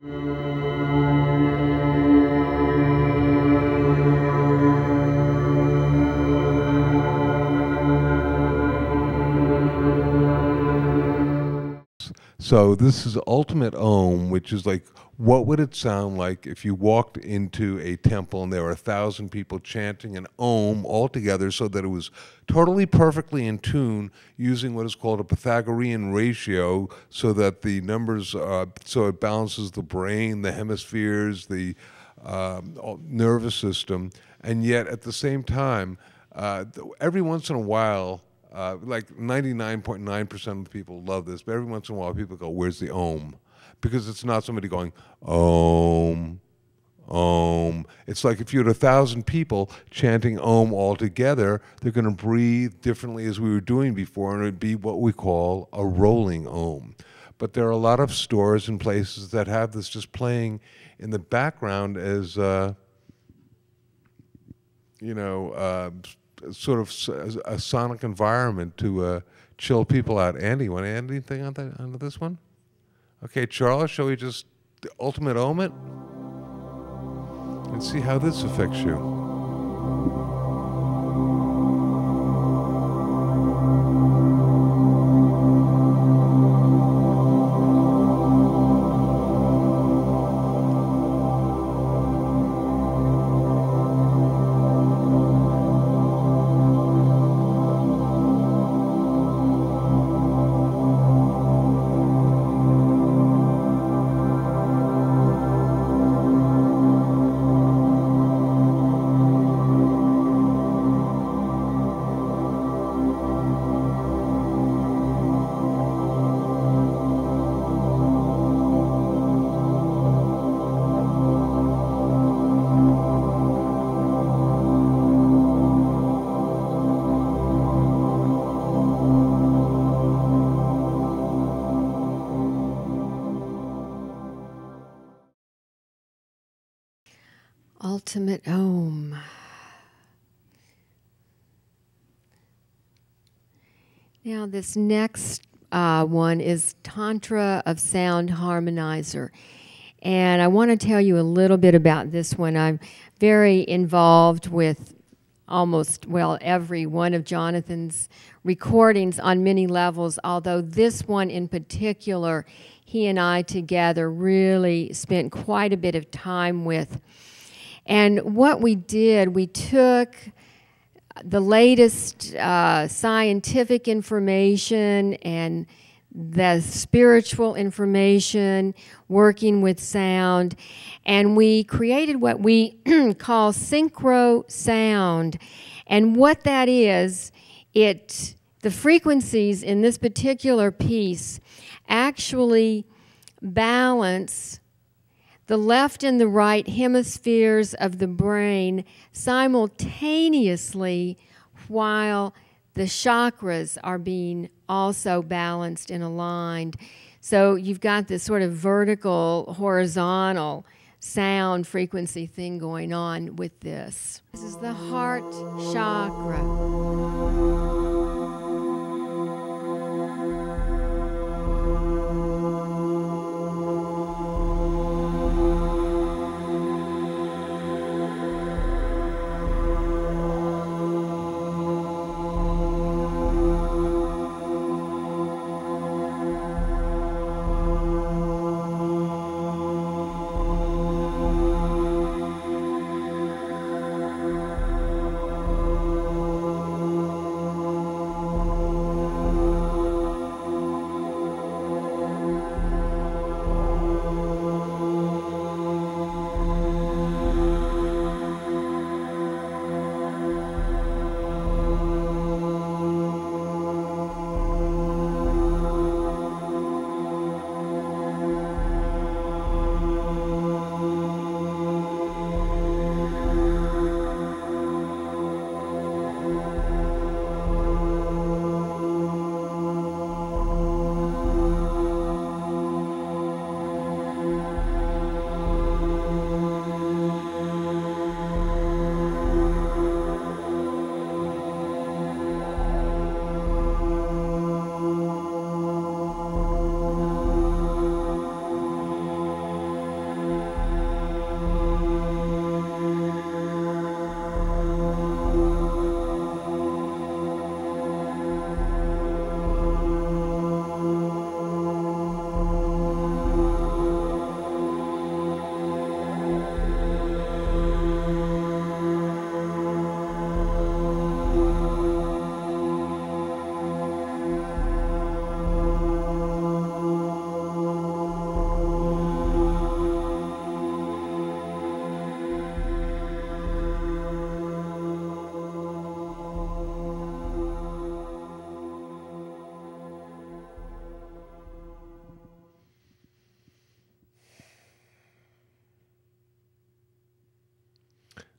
So this is ultimate Om, which is like, what would it sound like if you walked into a temple and there were 1,000 people chanting an Om all together, so that it was totally perfectly in tune, using what is called a Pythagorean ratio, so that the numbers, so it balances the brain, the hemispheres, the nervous system, and yet at the same time, every once in a while, like 99.9% of the people love this, but every once in a while people go, where's the Om? Because it's not somebody going, Om, Om. It's like if you had 1,000 people chanting Om all together, they're going to breathe differently as we were doing before, and it would be what we call a rolling Om. But there are a lot of stores and places that have this just playing in the background as, sort of a sonic environment to chill people out. Andy, you want to add anything on this one? Okay, Charles, shall we just ultimate Om it? And see how this affects you. Ultimate Om. Now this next one is Tantra of Sound harmonizer. And I want to tell you a little bit about this one. I'm very involved with almost, well, every one of Jonathan's recordings on many levels, although this one in particular, he and I together really spent quite a bit of time with. And what we did, we took the latest scientific information and the spiritual information working with sound, and we created what we call synchro sound. And what that is, the frequencies in this particular piece actually balance the left and the right hemispheres of the brain simultaneously, while the chakras are being also balanced and aligned. So you've got this sort of vertical, horizontal sound frequency thing going on with this. This is the heart chakra.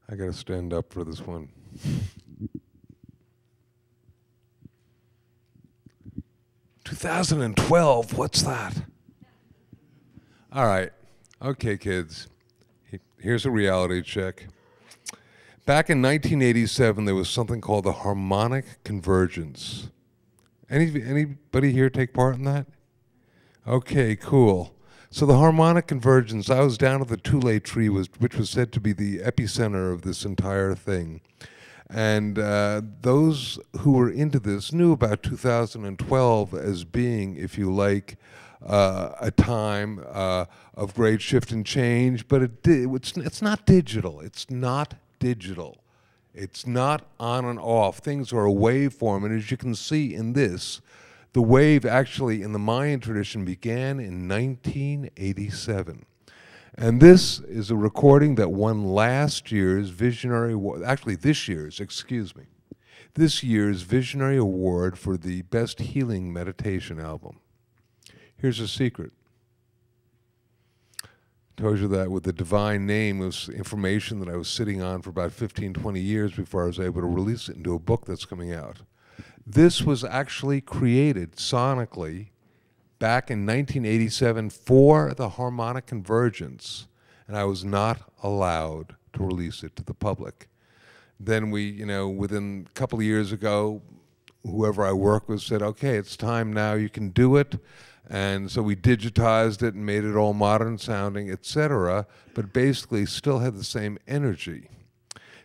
I got to stand up for this one. "2012, what's that?" All right. Okay, kids. Here's a reality check. Back in 1987, there was something called the harmonic convergence. Anybody here take part in that? Okay, cool. So the harmonic convergence, I was down at the Tule tree, which was said to be the epicenter of this entire thing. And those who were into this knew about 2012 as being, if you like, a time of great shift and change, but it's not digital. It's not digital. It's not on and off. Things are a waveform, and as you can see in this, the wave actually in the Mayan tradition began in 1987. And this is a recording that won last year's Visionary Award, actually this year's Visionary Award for the Best Healing Meditation Album. Here's a secret. I told you that with the divine name was information that I was sitting on for about 15, 20 years before I was able to release it into a book that's coming out. This was actually created sonically back in 1987 for the harmonic convergence, and I was not allowed to release it to the public. Then within a couple of years ago, whoever I work with said, okay, it's time now, you can do it. And so we digitized it and made it all modern sounding, etc., but basically still had the same energy.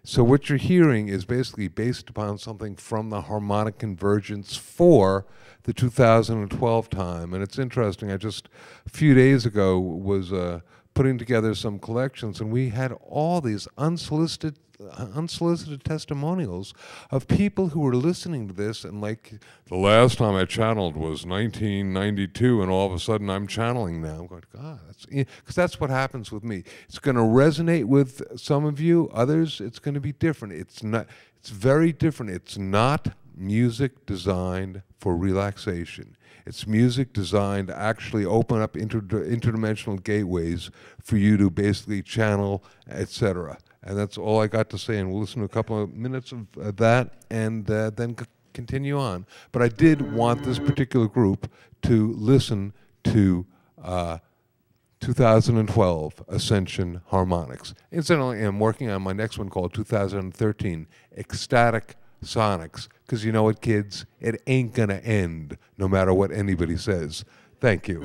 So what you're hearing is basically based upon something from the harmonic convergence for the 2012 time. And it's interesting, I just a few days ago was putting together some collections, and we had all these unsolicited testimonials of people who were listening to this, and like, the last time I channeled was 1992, and all of a sudden I'm channeling now. I'm going, God, because that's what happens with me. It's going to resonate with some of you, others it's going to be different. It's very different. It's not music designed for relaxation. It's music designed to actually open up interdimensional gateways for you to basically channel, etc. And that's all I got to say, and we'll listen to a couple of minutes of that and then continue on. But I did want this particular group to listen to 2012 Ascension Harmonics. Incidentally, I'm working on my next one called 2013 Ecstatic Sonics, because you know what, kids? It ain't gonna end no matter what anybody says. Thank you.